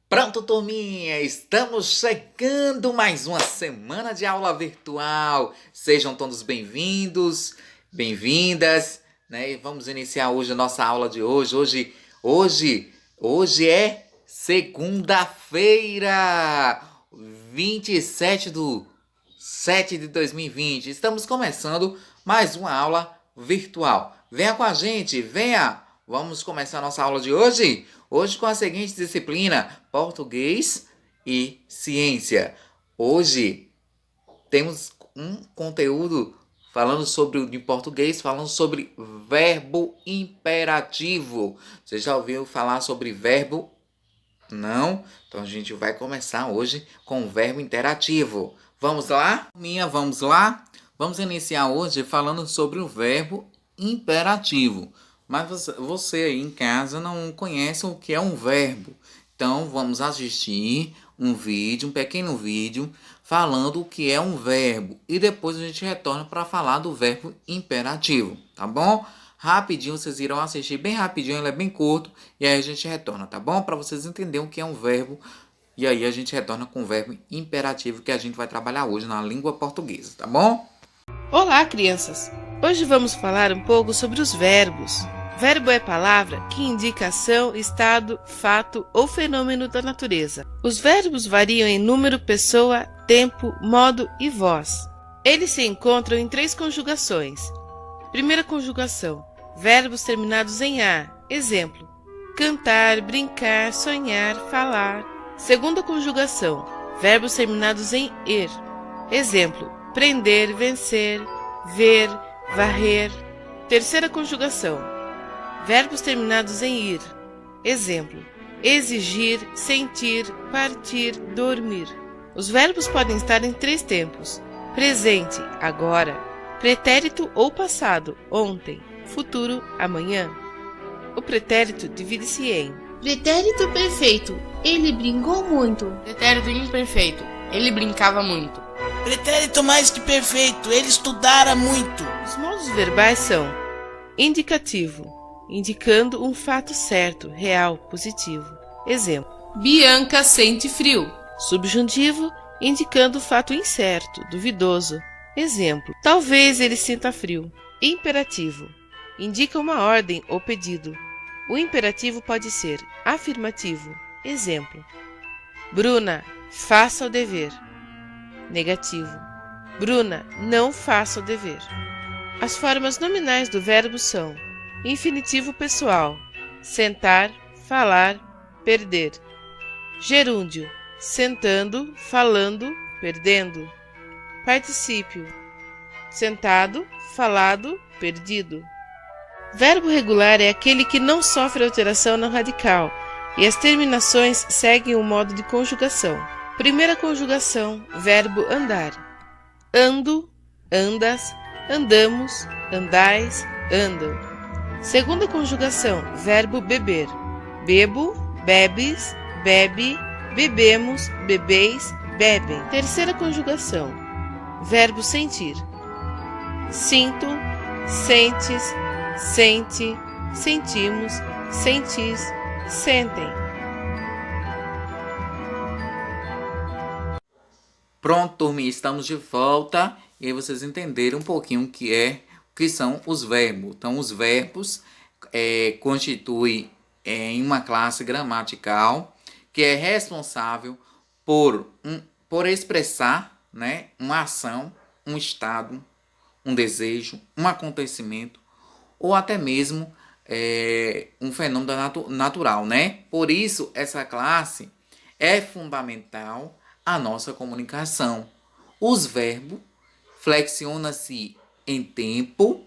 Pronto, turminha, estamos chegando mais uma semana de aula virtual. Sejam todos bem-vindos, bem-vindas, né? E vamos iniciar hoje a nossa aula de hoje. Hoje é segunda-feira, 27 de 7 de 2020. Estamos começando mais uma aula virtual. Venha com a gente, venha! Vamos começar a nossa aula de hoje? Hoje com a seguinte disciplina, português e ciência. Hoje temos um conteúdo falando de português, falando sobre verbo imperativo. Você já ouviu falar sobre verbo? Não? Então a gente vai começar hoje com o verbo interativo. Vamos lá? Vamos lá? Vamos iniciar hoje falando sobre o verbo imperativo. Mas você aí em casa não conhece o que é um verbo. Então vamos assistir um pequeno vídeo, falando o que é um verbo. E depois a gente retorna para falar do verbo imperativo, tá bom? Rapidinho, vocês irão assistir bem rapidinho, ele é bem curto. E aí a gente retorna, tá bom? Para vocês entenderem o que é um verbo. E aí a gente retorna com o verbo imperativo que a gente vai trabalhar hoje na língua portuguesa, tá bom? Olá, crianças! Hoje vamos falar um pouco sobre os verbos. Verbo é palavra que indica ação, estado, fato ou fenômeno da natureza. Os verbos variam em número, pessoa, tempo, modo e voz. Eles se encontram em 3 conjugações. Primeira conjugação: verbos terminados em A. Exemplo: cantar, brincar, sonhar, falar. Segunda conjugação: verbos terminados em ER. Exemplo: prender, vencer, ver, varrer. Terceira conjugação: verbos terminados em IR. Exemplo: exigir, sentir, partir, dormir. Os verbos podem estar em 3 tempos: presente, agora; pretérito ou passado, ontem; futuro, amanhã. O pretérito divide-se em pretérito perfeito: ele brincou muito. Pretérito imperfeito: ele brincava muito. Pretérito mais que perfeito: ele estudara muito. Os modos verbais são indicativo, indicando um fato certo, real, positivo. Exemplo: Bianca sente frio. subjuntivo, indicando fato incerto, duvidoso. Exemplo: talvez ele sinta frio. Imperativo, indica uma ordem ou pedido. O imperativo pode ser afirmativo. Exemplo: Bruna, faça o dever. Negativo: Bruna, não faça o dever. As formas nominais do verbo são infinitivo pessoal: sentar, falar, perder. Gerúndio: sentando, falando, perdendo. Particípio: sentado, falado, perdido. Verbo regular é aquele que não sofre alteração não radical e as terminações seguem o modo de conjugação. Primeira conjugação: verbo andar: ando, andas, andamos, andais, andam. Segunda conjugação: verbo beber: bebo, bebes, bebe, bebemos, bebeis, bebem. Terceira conjugação: verbo sentir: sinto, sentes, sente, sentimos, sentis, sentem. Pronto, turminha, estamos de volta. E aí vocês entenderam um pouquinho o que são os verbos. Então, os verbos constituem em uma classe gramatical que é responsável por expressar, né, uma ação, um estado, um desejo, um acontecimento ou até mesmo um fenômeno natural, né? Por isso, essa classe é fundamental à nossa comunicação. Os verbos flexionam-se em tempo,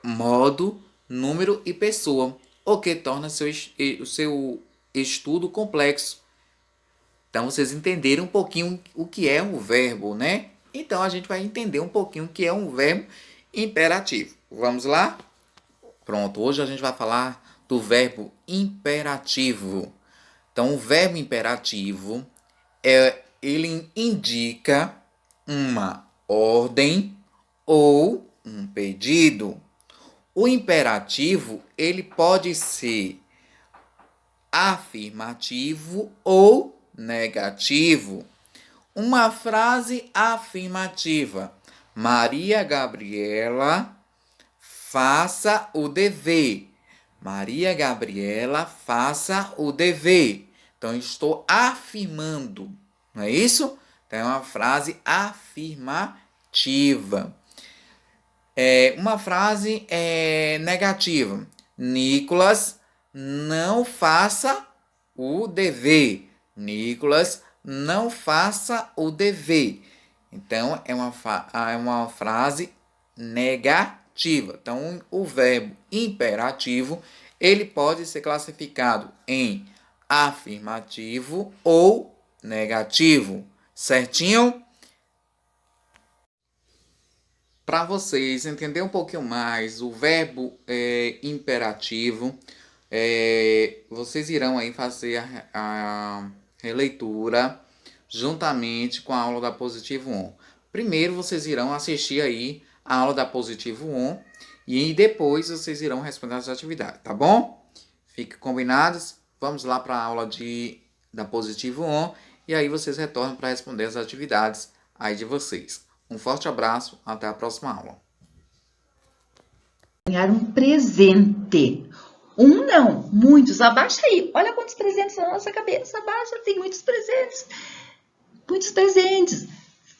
modo, número e pessoa, o que torna o seu estudo complexo. Então, vocês entenderam um pouquinho o que é um verbo, né? Então, a gente vai entender um pouquinho o que é um verbo imperativo. Vamos lá? Pronto, hoje a gente vai falar do verbo imperativo. Então, o verbo imperativo, ele indica uma ordem ou um pedido. O imperativo, ele pode ser afirmativo ou negativo. Uma frase afirmativa. Maria Gabriela, faça o dever. Maria Gabriela, faça o dever. Então, estou afirmando, não é isso? Então, é uma frase afirmativa. Uma frase negativa. Nicolas, não faça o dever. Nicolas, não faça o dever. Então, é uma frase negativa. Então, o verbo imperativo, ele pode ser classificado em afirmativo ou negativo. Certinho? Para vocês entenderem um pouquinho mais o verbo imperativo, vocês irão aí fazer a releitura juntamente com a aula da Positivo On. Primeiro vocês irão assistir aí a aula da Positivo On e depois vocês irão responder as atividades, tá bom? Fiquem combinados. Vamos lá para a aula da Positivo On e aí vocês retornam para responder as atividades aí de vocês. Um forte abraço, até a próxima aula. Ganhar um presente. Um não, muitos. Abaixa aí. Olha quantos presentes na nossa cabeça. Abaixa, tem muitos presentes. Muitos presentes.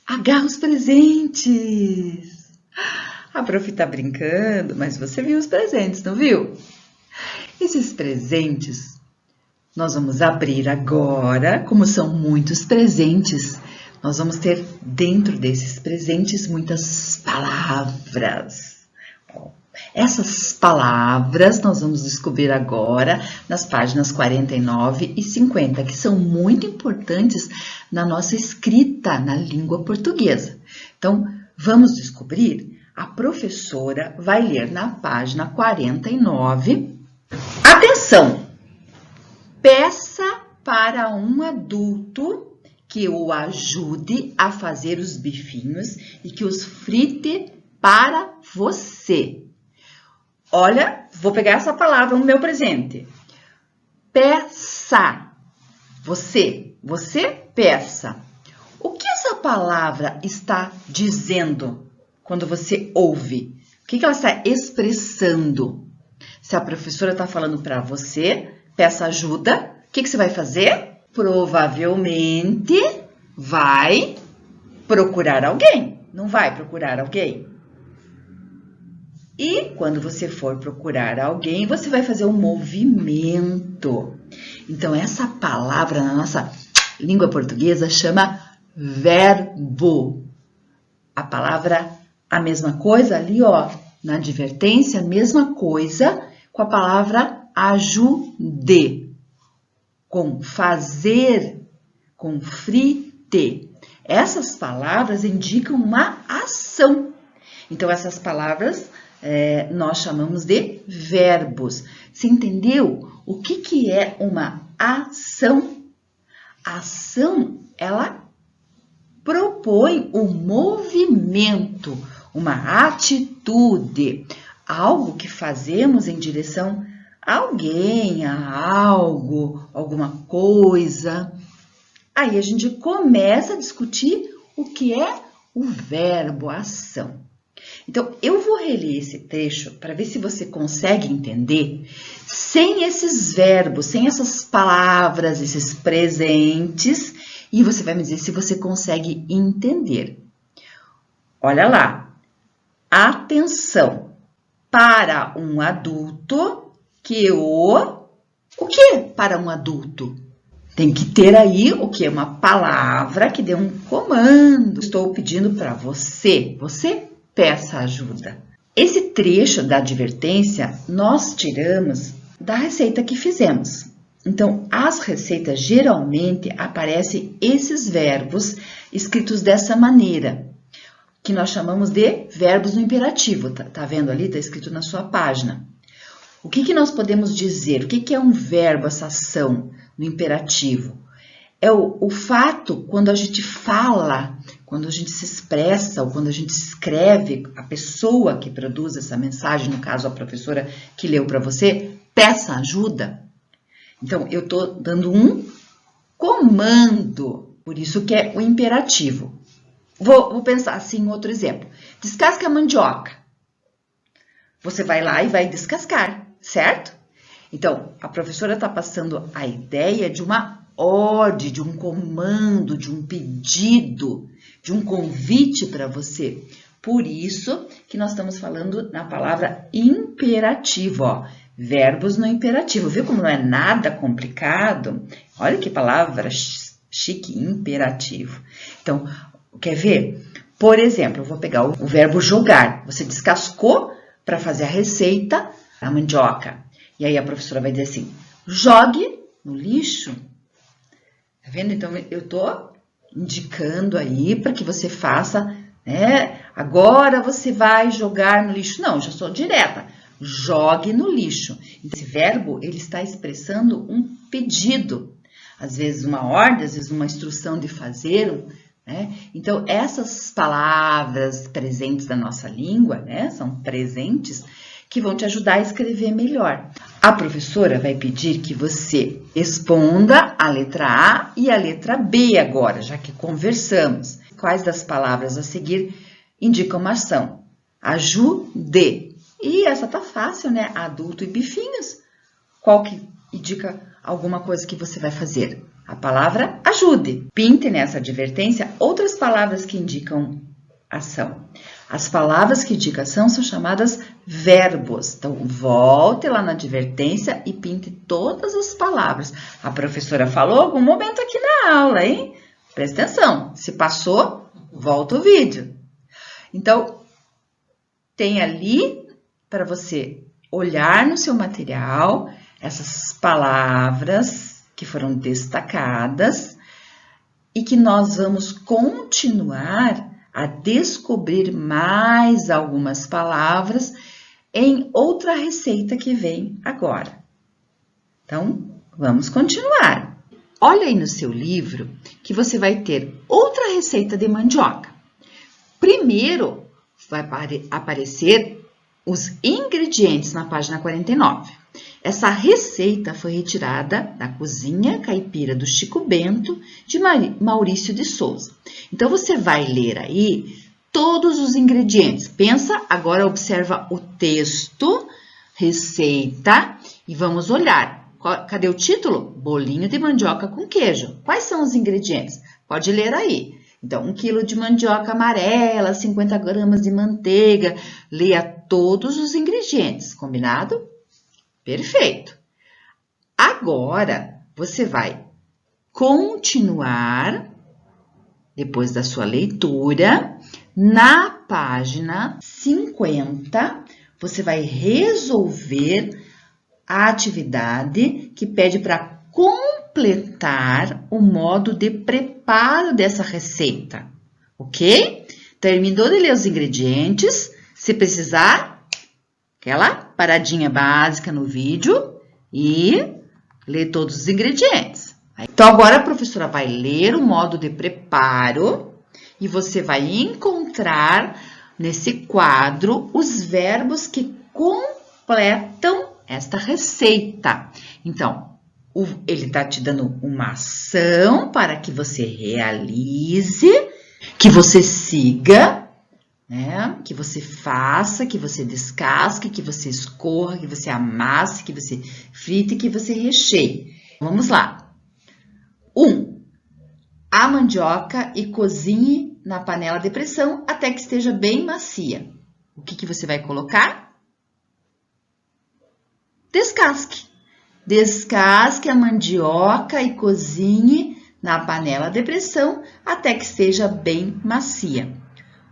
Agarra os presentes. A prof tá brincando, mas você viu os presentes, não viu? Esses presentes nós vamos abrir agora, como são muitos presentes. Nós vamos ter dentro desses presentes muitas palavras. Essas palavras nós vamos descobrir agora nas páginas 49 e 50, que são muito importantes na nossa escrita na língua portuguesa. Então, vamos descobrir. A professora vai ler na página 49. Atenção! Peça para um adulto que o ajude a fazer os bifinhos e que os frite para você. Olha, vou pegar essa palavra no meu presente. Peça. Você peça. O que essa palavra está dizendo quando você ouve? O que ela está expressando? Se a professora está falando para você, peça ajuda, o que você vai fazer? Provavelmente vai procurar alguém. Não vai procurar alguém? E quando você for procurar alguém, você vai fazer um movimento. Então, essa palavra na nossa língua portuguesa chama verbo. A palavra, a mesma coisa ali, ó, na advertência, a mesma coisa com a palavra ajude. Com fazer, com frite. Essas palavras indicam uma ação. Então, essas palavras nós chamamos de verbos. Você entendeu o que é uma ação? A ação, ela propõe um movimento, uma atitude, algo que fazemos em direção a alguém, a algo, alguma coisa. Aí a gente começa a discutir o que é o verbo ação. Então, eu vou reler esse trecho para ver se você consegue entender sem esses verbos, sem essas palavras, esses presentes, e você vai me dizer se você consegue entender. Olha lá. Atenção. Para um adulto que o que para um adulto? Tem que ter aí o que? Uma palavra que dê um comando. Estou pedindo para você. Você peça ajuda. Esse trecho da advertência nós tiramos da receita que fizemos. Então, as receitas geralmente aparecem esses verbos escritos dessa maneira, que nós chamamos de verbos no imperativo. Tá vendo ali? Está escrito na sua página. O que nós podemos dizer? O que é um verbo, essa ação no imperativo? É o fato quando a gente fala, quando a gente se expressa ou quando a gente escreve, a pessoa que produz essa mensagem, no caso a professora que leu para você, peça ajuda. Então, eu estou dando um comando, por isso que é o imperativo. Vou pensar assim em outro exemplo. Descasca a mandioca. Você vai lá e vai descascar, certo? Então, a professora está passando a ideia de uma ordem, de um comando, de um pedido, de um convite para você. Por isso que nós estamos falando na palavra imperativo, ó. Verbos no imperativo. Viu como não é nada complicado? Olha que palavra chique, imperativo. Então, quer ver? Por exemplo, eu vou pegar o verbo jogar. Você descascou para fazer a receita da mandioca. E aí a professora vai dizer assim, jogue no lixo. Tá vendo? Então, eu estou indicando aí para que você faça, né? Agora você vai jogar no lixo. Não, já sou direta. Jogue no lixo. Esse verbo, ele está expressando um pedido. Às vezes uma ordem, às vezes uma instrução de fazer, né? Então, essas palavras presentes da nossa língua, né? São presentes que vão te ajudar a escrever melhor. A professora vai pedir que você responda a letra A e a letra B agora, já que conversamos. Quais das palavras a seguir indicam uma ação? Ajude. E essa tá fácil, né? Adulto e bifinhos. Qual que indica alguma coisa que você vai fazer? A palavra ajude. Pinte nessa advertência outras palavras que indicam ação. As palavras que indicam ação são chamadas verbos. Então, volte lá na advertência e pinte todas as palavras. A professora falou algum momento aqui na aula, hein? Presta atenção. Se passou, volta o vídeo. Então, tem ali para você olhar no seu material essas palavras que foram destacadas e que nós vamos continuar a descobrir mais algumas palavras em outra receita que vem agora. Então, vamos continuar. Olha aí no seu livro que você vai ter outra receita de mandioca. Primeiro, vai aparecer os ingredientes na página 49. Essa receita foi retirada da cozinha caipira do Chico Bento, de Maurício de Souza. Então, você vai ler aí todos os ingredientes. Pensa, agora observa o texto, receita, e vamos olhar. Cadê o título? Bolinho de mandioca com queijo. Quais são os ingredientes? Pode ler aí. Então, 1 quilo de mandioca amarela, 50 gramas de manteiga. Leia todos os ingredientes, combinado? Perfeito. Agora, você vai continuar, depois da sua leitura, na página 50, você vai resolver a atividade que pede para completar o modo de preparo dessa receita, ok? Terminou de ler os ingredientes, se precisar, aquela paradinha básica no vídeo e ler todos os ingredientes. Então, agora a professora vai ler o modo de preparo e você vai encontrar nesse quadro os verbos que completam esta receita. Então, ele está te dando uma ação para que você realize, que você siga, né? Que você faça, que você descasque, que você escorra, que você amasse, que você frite, que você recheie. Vamos lá. 1. A mandioca e cozinhe na panela de pressão até que esteja bem macia. O que você vai colocar? Descasque. Descasque a mandioca e cozinhe na panela de pressão até que esteja bem macia.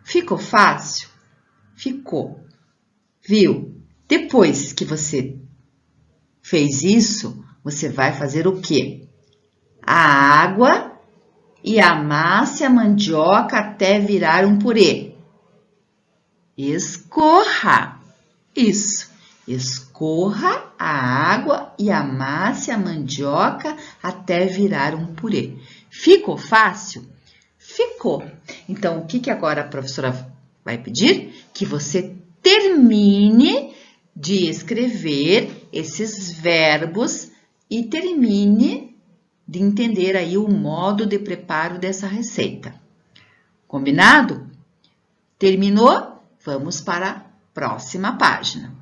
Ficou fácil? Ficou. Viu? Depois que você fez isso, você vai fazer o quê? A água e amasse a mandioca até virar um purê. Escorra. Isso. Escorra a água e amasse a mandioca até virar um purê. Ficou fácil? Ficou. Então, o que agora a professora vai pedir? Que você termine de escrever esses verbos e termine de entender aí o modo de preparo dessa receita. Combinado? Terminou? Vamos para a próxima página.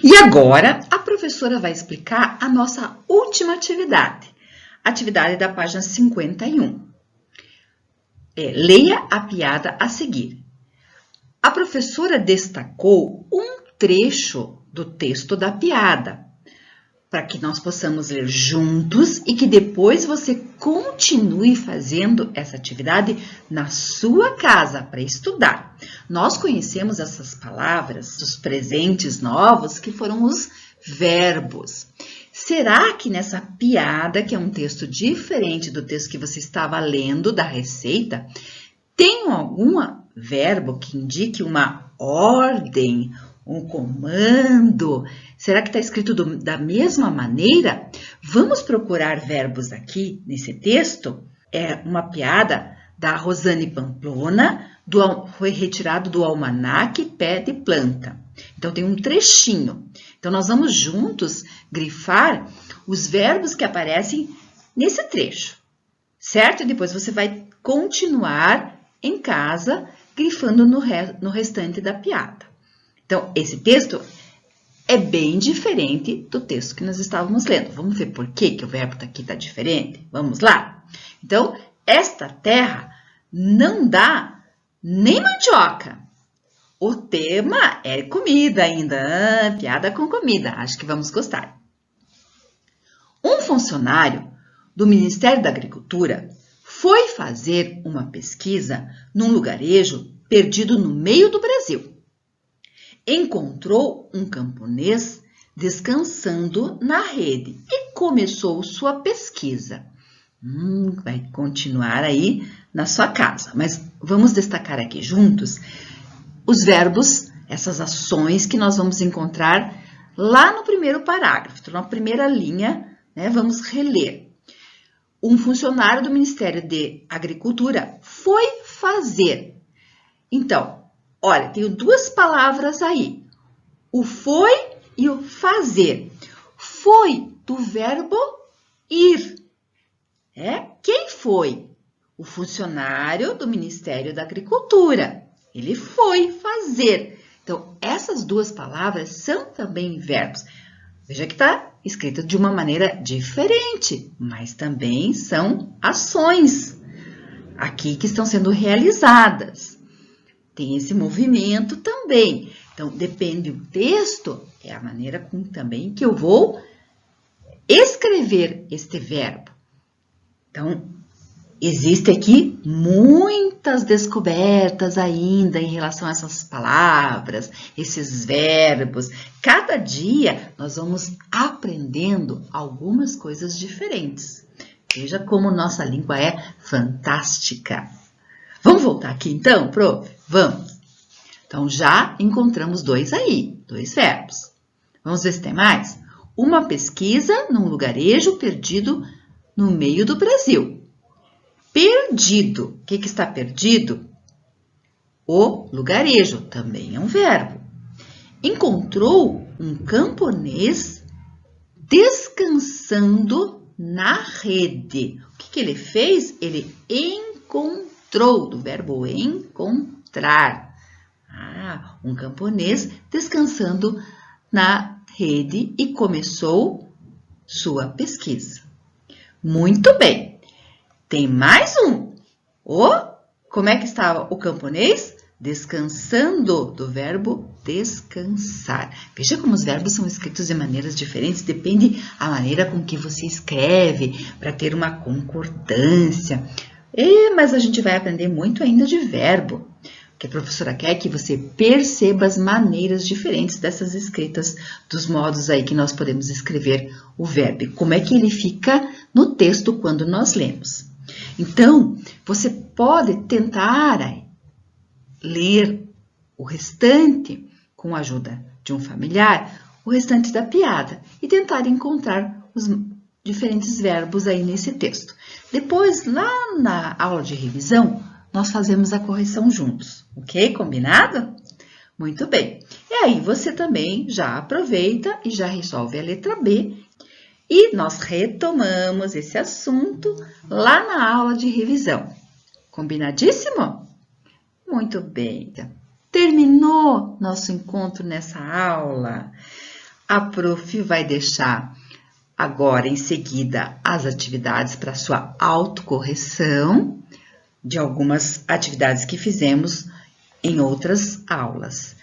E agora, a professora vai explicar a nossa última atividade. Atividade da página 51. Leia a piada a seguir. A professora destacou um trecho do texto da piada, para que nós possamos ler juntos e que depois você continue fazendo essa atividade na sua casa para estudar. Nós conhecemos essas palavras, os presentes novos, que foram os verbos. Será que nessa piada, que é um texto diferente do texto que você estava lendo da receita, tem algum verbo que indique uma ordem, um comando? Será que está escrito da mesma maneira? Vamos procurar verbos aqui nesse texto. É uma piada da Rosane Pamplona, foi retirado do almanaque Pé de Planta. Então, tem um trechinho. Então, nós vamos juntos grifar os verbos que aparecem nesse trecho, certo? E depois você vai continuar em casa grifando no restante da piada. Então, esse texto é bem diferente do texto que nós estávamos lendo. Vamos ver por que o verbo aqui está diferente? Vamos lá? Então, esta terra não dá nem mandioca. O tema é comida ainda, piada com comida, acho que vamos gostar. Um funcionário do Ministério da Agricultura foi fazer uma pesquisa num lugarejo perdido no meio do Brasil. Encontrou um camponês descansando na rede e começou sua pesquisa. Vai continuar aí na sua casa, mas vamos destacar aqui juntos os verbos, essas ações que nós vamos encontrar lá no primeiro parágrafo. Então, na primeira linha, né, vamos reler. Um funcionário do Ministério de Agricultura foi fazer. Então, olha, tenho duas palavras aí. O foi e o fazer. Foi do verbo ir. Quem foi? O funcionário do Ministério da Agricultura. Ele foi fazer. Então, essas duas palavras são também verbos. Veja que está escrito de uma maneira diferente, mas também são ações aqui que estão sendo realizadas. Tem esse movimento também. Então, depende do texto, é a maneira também que eu vou escrever este verbo. Então, existem aqui muitas descobertas ainda em relação a essas palavras, esses verbos. Cada dia nós vamos aprendendo algumas coisas diferentes. Veja como nossa língua é fantástica. Vamos voltar aqui então, prof? Vamos. Então, já encontramos dois verbos. Vamos ver se tem mais? Uma pesquisa num lugarejo perdido no meio do Brasil. Perdido. O que está perdido? O lugarejo, também é um verbo. Encontrou um camponês descansando na rede. O que ele fez? Ele encontrou, do verbo encontrar. Um camponês descansando na rede e começou sua pesquisa. Muito bem. Tem mais um. Como é que estava o camponês? Descansando, do verbo descansar. Veja como os verbos são escritos de maneiras diferentes, depende a maneira com que você escreve, para ter uma concordância. Mas a gente vai aprender muito ainda de verbo, que a professora quer que você perceba as maneiras diferentes dessas escritas, dos modos aí que nós podemos escrever o verbo, como é que ele fica no texto quando nós lemos. Então, você pode tentar ler o restante, com a ajuda de um familiar, o restante da piada e tentar encontrar os diferentes verbos aí nesse texto. Depois, lá na aula de revisão, nós fazemos a correção juntos, ok? Combinado? Muito bem. E aí, você também já aproveita e já resolve a letra B E nós retomamos esse assunto lá na aula de revisão. Combinadíssimo? Muito bem. Terminou nosso encontro nessa aula. A prof vai deixar agora em seguida as atividades para sua autocorreção de algumas atividades que fizemos em outras aulas.